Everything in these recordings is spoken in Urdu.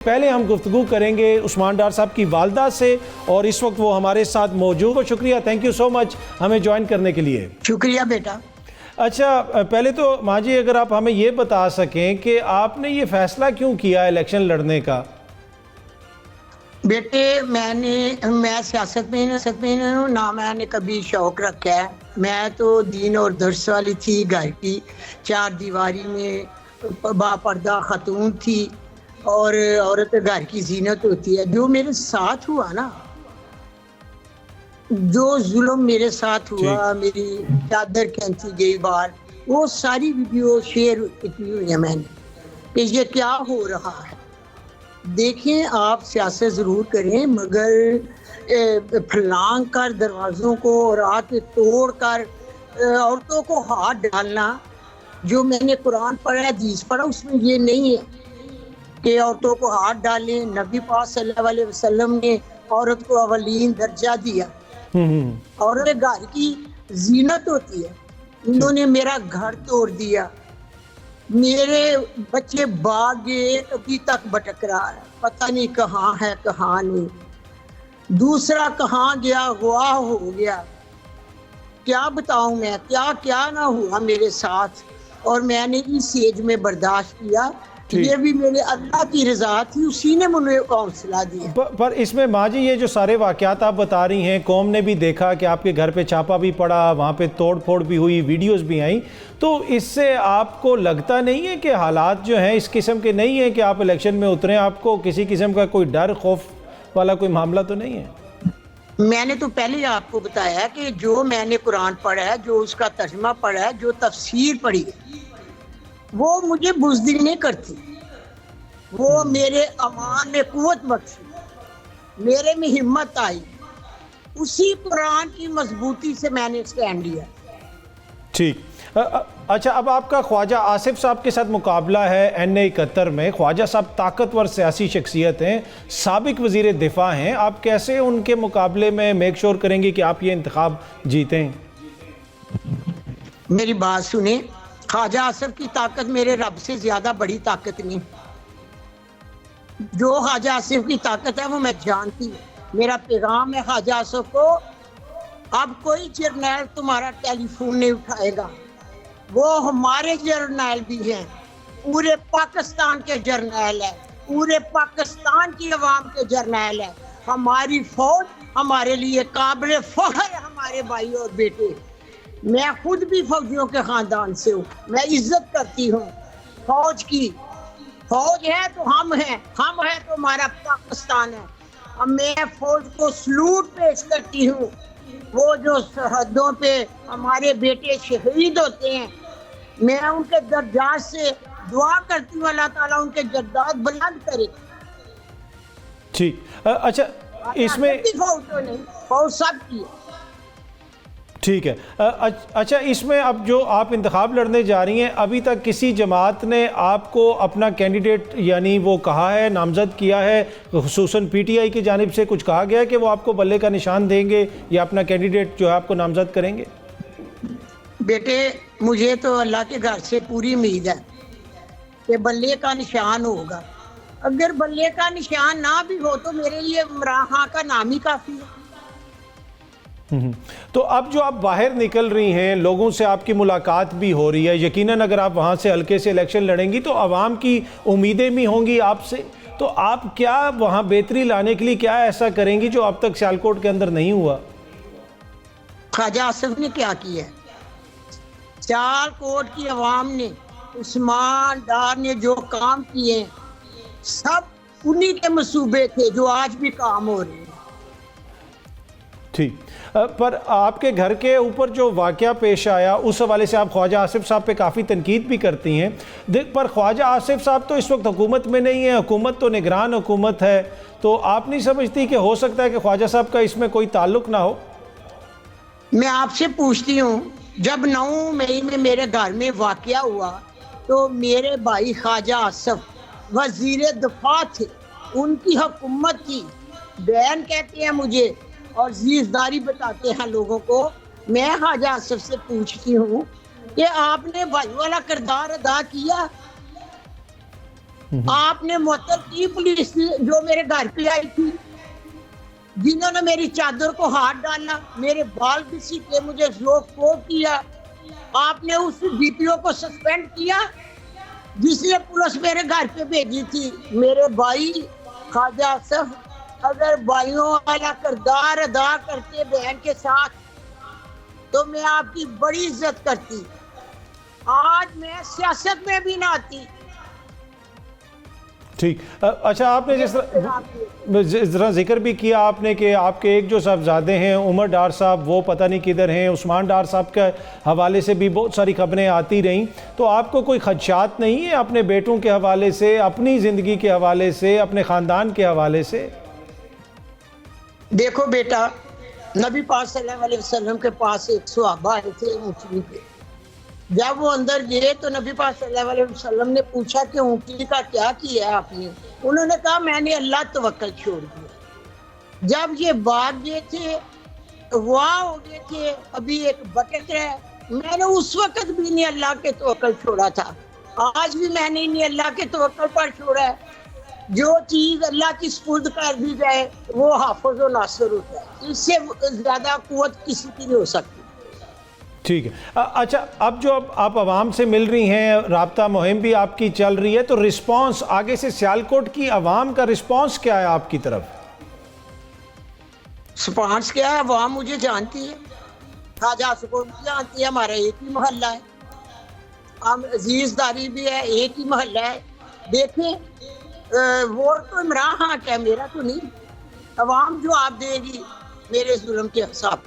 پہلے ہم گفتگو کریں گے عثمان ڈار صاحب کی والدہ سے، اور اس وقت وہ ہمارے ساتھ موجود ہو۔ شکریہ، تھینک یو سو مچ ہمیں جوائن کرنے کے لیے۔ شکریہ بیٹا۔ اچھا، پہلے تو ماں جی اگر آپ ہمیں یہ بتا سکیں کہ آپ نے یہ فیصلہ کیوں کیا الیکشن لڑنے کا؟ بیٹے میں سیاست میں نہ میں نے کبھی شوق رکھا ہے۔ میں تو دین اور درس والی تھی، گھر کی چار دیواری میں با پردہ خاتون تھی، اور عورت گھر کی زینت ہوتی ہے۔ جو میرے ساتھ ہوا نا، جو ظلم میرے ساتھ ہوا، میری چادر کھینچی گئی بار، وہ ساری ویڈیو شیئر کی ہوئی ہے میں نے کہ یہ کیا ہو رہا ہے۔ دیکھیں، آپ سیاست ضرور کریں، مگر پھلانگ کر دروازوں کو اور آ کے توڑ کر عورتوں کو ہاتھ ڈالنا، جو میں نے قرآن پڑھا، حدیث پڑھا، اس میں یہ نہیں ہے کہ عورتوں کو ہاتھ ڈالیں۔ نبی پاک صلی اللہ علیہ وسلم نے عورت کو اولین درجہ دیا۔ عورت گھر کی زینت ہوتی ہے۔ انہوں نے میرا گھر توڑ دیا، میرے بچے باغ گئے، ابھی تک بھٹک رہا ہے، پتہ نہیں کہاں ہے کہاں نہیں۔ دوسرا کہاں گیا، گواہ ہو گیا۔ کیا بتاؤں میں، کیا کیا نہ ہوا میرے ساتھ، اور میں نے اس ایج میں برداشت کیا۔ یہ بھی میرے اللہ کی رضا تھی، اسی نے مجھے حوصلہ دیا۔ پر اس میں ماں جی یہ جو سارے واقعات آپ بتا رہی ہیں، قوم نے بھی دیکھا کہ آپ کے گھر پہ چھاپا بھی پڑا، وہاں پہ توڑ پھوڑ بھی ہوئی، ویڈیوز بھی آئیں، تو اس سے آپ کو لگتا نہیں ہے کہ حالات جو ہیں اس قسم کے نہیں ہیں کہ آپ الیکشن میں اتریں؟ آپ کو کسی قسم کا کوئی ڈر خوف والا کوئی معاملہ تو نہیں ہے؟ میں نے تو پہلے ہی آپ کو بتایا کہ جو میں نے قرآن پڑھا ہے، جو اس کا ترجمہ پڑھا ہے، جو تفسیر پڑھی ہے، وہ مجھے بزدل نہیں کرتی، وہ میرے ایمان میں قوت بخشی، میرے میں ہمت آئی، اسی قرآن کی مضبوطی سے میں نے اسٹینڈ لیا۔ ٹھیک، اچھا، اب آپ کا خواجہ آصف صاحب کے ساتھ مقابلہ ہے NA71 میں۔ خواجہ صاحب طاقتور سیاسی شخصیت ہیں، سابق وزیر دفاع ہیں، آپ کیسے ان کے مقابلے میں میک شور کریں گے کہ آپ یہ انتخاب جیتیں؟ میری بات سنیں، خواجہ آصف کی طاقت میرے رب سے زیادہ بڑی طاقت نہیں۔ جو خواجہ آصف کی طاقت ہے وہ میں جانتی ہوں۔ میرا پیغام ہے خواجہ آصف کو، اب کوئی جرنیل تمہارا ٹیلی فون نہیں اٹھائے گا، وہ ہمارے جرنیل بھی ہیں، پورے پاکستان کے جرنیل ہیں، پورے پاکستان کی عوام کے جرنیل ہیں۔ ہماری فوج ہمارے لیے قابل فخر ہے، ہمارے بھائی اور بیٹے۔ میں خود بھی فوجیوں کے خاندان سے ہوں، میں عزت کرتی ہوں فوج کی۔ فوج ہے تو ہم ہیں تو ہمارا پاکستان ہے۔ اب میں فوج کو سلوٹ پیش کرتی ہوں، وہ جو سرحدوں پہ ہمارے بیٹے شہید ہوتے ہیں، میں ان کے درجات سے دعا کرتی ہوں اللہ تعالیٰ ان کے درجات بلند کرے۔ ٹھیک، اچھا، اس میں فوج تو نہیں، فوج سب کی ہے۔ ٹھیک ہے، اچھا، اس میں اب جو آپ انتخاب لڑنے جا رہی ہیں، ابھی تک کسی جماعت نے آپ کو اپنا کینڈیڈیٹ یعنی وہ کہا ہے، نامزد کیا ہے؟ خصوصاً PTI کی جانب سے کچھ کہا گیا ہے کہ وہ آپ کو بلے کا نشان دیں گے یا اپنا کینڈیڈیٹ جو ہے آپ کو نامزد کریں گے؟ بیٹے، مجھے تو اللہ کے گھر سے پوری امید ہے کہ بلے کا نشان ہوگا۔ اگر بلے کا نشان نہ بھی ہو تو میرے لیے عمران خان کا نام ہی کافی ہے۔ تو اب جو آپ باہر نکل رہی ہیں، لوگوں سے آپ کی ملاقات بھی ہو رہی ہے، یقیناً اگر آپ وہاں سے حلقے سے الیکشن لڑیں گی تو عوام کی امیدیں بھی ہوں گی آپ سے، تو آپ کیا وہاں بہتری لانے کے لیے کیا ایسا کریں گی جو اب تک سیالکوٹ کے اندر نہیں ہوا؟ خواجہ آصف نے کیا کیا ہے؟ سیالکوٹ کی عوام نے، عثمان ڈار نے جو کام کیے ہیں، سب انہی کے منصوبے تھے جو آج بھی کام ہو رہے ہیں۔ ٹھیک، پر آپ کے گھر کے اوپر جو واقعہ پیش آیا اس حوالے سے آپ خواجہ آصف صاحب پہ کافی تنقید بھی کرتی ہیں، پر خواجہ آصف صاحب تو اس وقت حکومت میں نہیں ہے، حکومت تو نگران حکومت ہے، تو آپ نہیں سمجھتی کہ ہو سکتا ہے کہ خواجہ صاحب کا اس میں کوئی تعلق نہ ہو؟ میں آپ سے پوچھتی ہوں، جب 9 مئی میں میرے گھر میں واقعہ ہوا تو میرے بھائی خواجہ آصف وزیر دفاع تھے، ان کی حکومت تھی، بہن کہتے ہیں مجھے اور عزیزداری بتاتے ہیں لوگوں کو۔ میں خواجہ آصف سے پوچھتی ہوں کہ آپ نے بھائی والا کردار ادا کیا؟ آپ نے معطل کی پولیس جو میرے گھر پہ آئی تھی، جنہوں نے میری چادر کو ہاتھ ڈالا، میرے بال کسی کے، مجھے ذوق کیا. آپ نے اس ڈی پی او کو سسپینڈ کیا جس نے پولیس میرے گھر پہ بھیجی تھی. میرے بھائی خواجہ آصف اگر بھائیوں والا کردار ادا کرتے بہن کے ساتھ تو میں آپ کی بڑی عزت کرتی. آج میں سیاست میں بھی نہ آتی. ٹھیک. اچھا، آپ نے جس طرح ذکر بھی کیا آپ نے کہ آپ کے ایک جو صاحبزادے ہیں عمر ڈار صاحب وہ پتہ نہیں کدھر ہیں، عثمان ڈار صاحب کے حوالے سے بھی بہت ساری خبریں آتی رہیں، تو آپ کو کوئی خدشات نہیں ہیں اپنے بیٹوں کے حوالے سے، اپنی زندگی کے حوالے سے، اپنے خاندان کے حوالے سے؟ دیکھو بیٹا، نبی پاک صلی اللہ علیہ وسلم کے پاس ایک صحابہ آئے تھے اونٹنی پہ. جب وہ اندر گئے تو نبی پاک صلی اللہ علیہ وسلم نے پوچھا کہ اونٹنی کا کیا کیا ہے آپ نے؟ انہوں نے کہا میں نے اللہ توکل چھوڑ دیا. جب یہ بھاگ گئے تھے، وہاں ہو گئے تھے، ابھی ایک بٹک رہا ہے، میں نے اس وقت بھی نہیں اللہ کے توکل چھوڑا تھا، آج بھی میں نے نہیں اللہ کے توکل پر چھوڑا ہے. جو چیز اللہ کی سپرد کر دی جائے وہ حافظ و ناصر ہوتا ہے، اس سے زیادہ قوت کسی کی نہیں ہو سکتی. ٹھیک ہے. اچھا، اب جو آپ عوام سے مل رہی ہیں، رابطہ مہم بھی آپ کی چل رہی ہے، تو رسپانس آگے سے سیالکوٹ کی عوام کا رسپانس کیا ہے آپ کی طرف؟ رسپانس کیا ہے؟ عوام مجھے جانتی ہے، خواجہ سکون بھی جانتی ہے، ہمارا ایک ہی محلہ ہے، ہم عزیز داری بھی ہے، ایک ہی محلہ ہے. دیکھیں ووٹ تو عمران خان کا ہے، میرا تو نہیں. عوام جو آپ دے گی میرے ظلم کے حساب.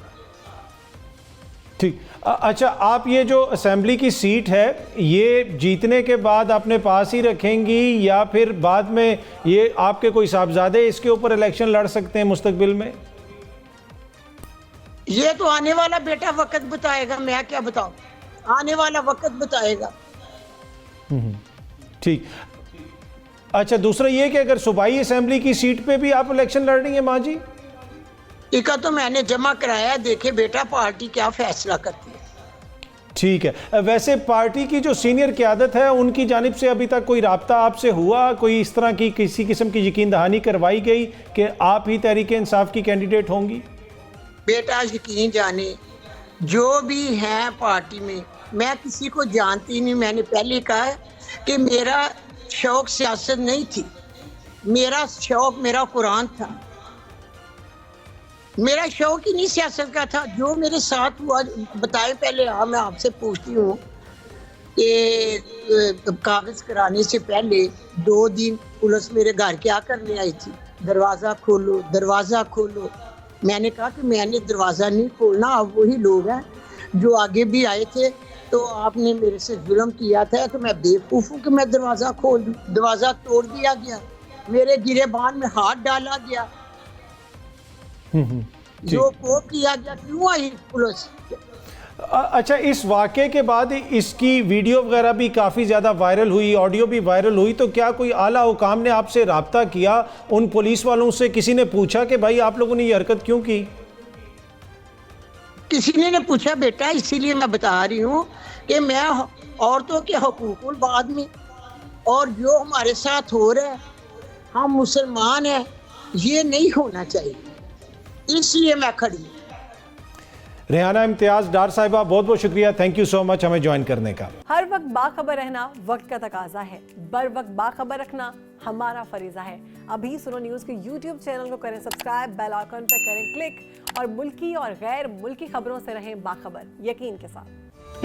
ٹھیک. اچھا، آپ یہ جو اسمبلی کی سیٹ ہے یہ جیتنے کے بعد اپنے پاس ہی رکھیں گی یا پھر بعد میں یہ آپ کے کوئی صاحبزادے اس کے اوپر الیکشن لڑ سکتے ہیں مستقبل میں؟ یہ تو آنے والا بیٹا وقت بتائے گا، میں کیا بتاؤں، آنے والا وقت بتائے گا. ٹھیک. اچھا، دوسرا یہ کہ اگر صوبائی اسمبلی کی سیٹ پہ بھی آپ الیکشن لڑ رہی ہیں ماں جی؟ ٹھیکہ تو میں نے جمع کرایا، دیکھے بیٹا پارٹی کیا فیصلہ کرتی ہے. ٹھیک ہے. ویسے پارٹی کی جو سینئر قیادت ہے ان کی جانب سے ابھی تک کوئی رابطہ آپ سے ہوا، کوئی اس طرح کی کسی قسم کی یقین دہانی کروائی گئی کہ آپ ہی تحریک انصاف کی کینڈیڈیٹ ہوں گی؟ بیٹا یقین جانے جو بھی ہیں پارٹی میں کسی کو جانتی نہیں. میں نے پہلے کہا ہے کہ میرا شوق سیاست نہیں تھی، میرا شوق میرا قرآن تھا، میرا شوق ہی نہیں سیاست کا تھا. جو میرے ساتھ ہوا بتائیں پہلے. میں آپ سے پوچھتی ہوں کہ کاغذ کرانے سے پہلے 2 دن پولیس میرے گھر کیا کرنے آئی تھی؟ دروازہ کھولو، دروازہ کھولو. میں نے کہا کہ میں نے دروازہ نہیں کھولنا. اب وہی لوگ ہیں جو آگے بھی آئے تھے، تو آپ نے میرے سے ظلم کیا تھا تو میں بیوقوف ہوں کہ میں دروازہ کھول دوں. دروازہ توڑ دیا گیا، میرے گریبان میں ہاتھ ڈالا گیا، جو کو کیا گیا. کیوں آئی پولیس؟ اچھا، اس واقعے کے بعد اس کی ویڈیو وغیرہ بھی کافی زیادہ وائرل ہوئی، آڈیو بھی وائرل ہوئی، تو کیا کوئی اعلیٰ حکام نے آپ سے رابطہ کیا؟ ان پولیس والوں سے کسی نے پوچھا کہ بھائی آپ لوگوں نے یہ حرکت کیوں کی؟ کسی نے پوچھا بیٹا، اسی لیے میں بتا رہی ہوں کہ میں عورتوں کے حقوق البعد میں، اور جو ہمارے ساتھ ہو رہا ہے، ہم مسلمان ہیں، یہ نہیں ہونا چاہیے، اس لیے میں کھڑی ہوں. ریحانہ امتیاز ڈار صاحبہ، بہت بہت شکریہ، تھینک یو سو مچ ہمیں جوائن کرنے کا. ہر وقت باخبر رہنا وقت کا تقاضا ہے، بر وقت باخبر رکھنا ہمارا فریضہ ہے. ابھی سنو نیوز کے یوٹیوب چینل کو کریں سبسکرائب، بیل آئیکن پر کریں کلک، اور ملکی اور غیر ملکی خبروں سے رہیں باخبر، یقین کے ساتھ.